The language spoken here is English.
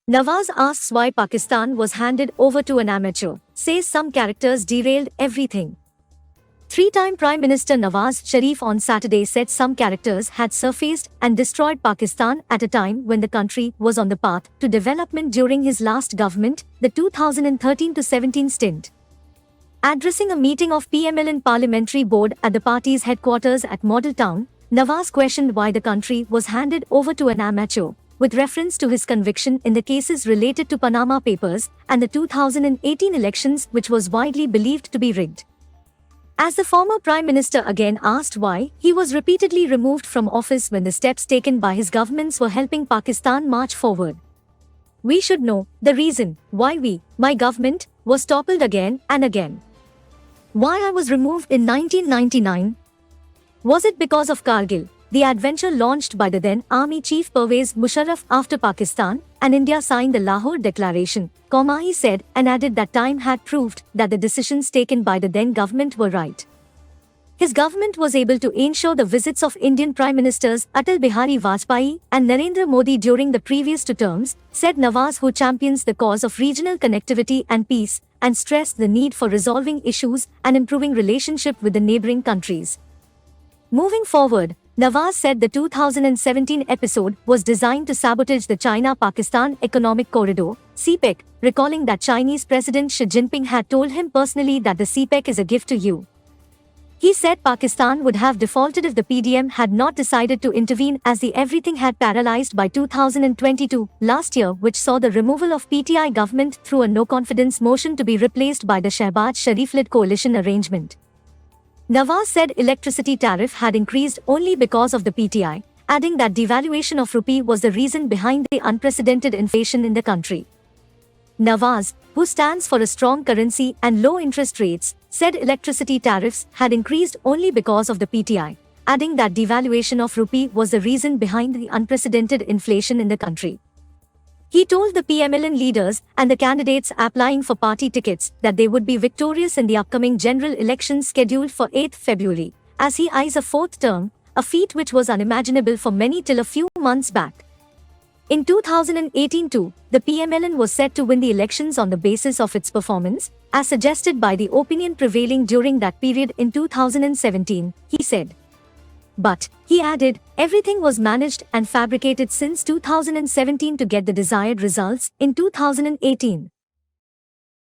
Nawaz asks why Pakistan was handed over to an amateur, says some characters derailed everything. Three-time Prime Minister Nawaz Sharif on Saturday said some characters had surfaced and destroyed Pakistan at a time when the country was on the path to development during his last government, the 2013-17 stint. Addressing a meeting of PML-N parliamentary board at the party's headquarters at Model Town, Nawaz questioned why the country was handed over to an amateur, with reference to his conviction in the cases related to Panama Papers and the 2018 elections, which was widely believed to be rigged. As the former Prime Minister again asked why he was repeatedly removed from office when the steps taken by his governments were helping Pakistan march forward. We should know the reason why my government, was toppled again and again. Why I was removed in 1999? Was it because of Kargil, the adventure launched by the then Army Chief Pervez Musharraf after Pakistan and India signed the Lahore Declaration, he said, and added that time had proved that the decisions taken by the then government were right. His government was able to ensure the visits of Indian Prime Ministers Atal Bihari Vajpayee and Narendra Modi during the previous two terms, said Nawaz, who champions the cause of regional connectivity and peace, and stressed the need for resolving issues and improving relationship with the neighboring countries. Moving forward, Nawaz said the 2017 episode was designed to sabotage the China-Pakistan Economic Corridor, CPEC, recalling that Chinese President Xi Jinping had told him personally that the CPEC is a gift to you. He said Pakistan would have defaulted if the PDM had not decided to intervene, as the everything had paralyzed by 2022, last year, which saw the removal of PTI government through a no-confidence motion to be replaced by the Shehbaz Sharif-led coalition arrangement. Nawaz said electricity tariff had increased only because of the PTI, adding that devaluation of rupee was the reason behind the unprecedented inflation in the country. Nawaz, who stands for a strong currency and low interest rates, said electricity tariffs had increased only because of the PTI, adding that devaluation of rupee was the reason behind the unprecedented inflation in the country. He told the PML-N leaders and the candidates applying for party tickets that they would be victorious in the upcoming general elections scheduled for 8th February, as he eyes a fourth term, a feat which was unimaginable for many till a few months back. In 2018 too, the PML-N was set to win the elections on the basis of its performance, as suggested by the opinion prevailing during that period in 2017, he said. But, he added, everything was managed and fabricated since 2017 to get the desired results in 2018.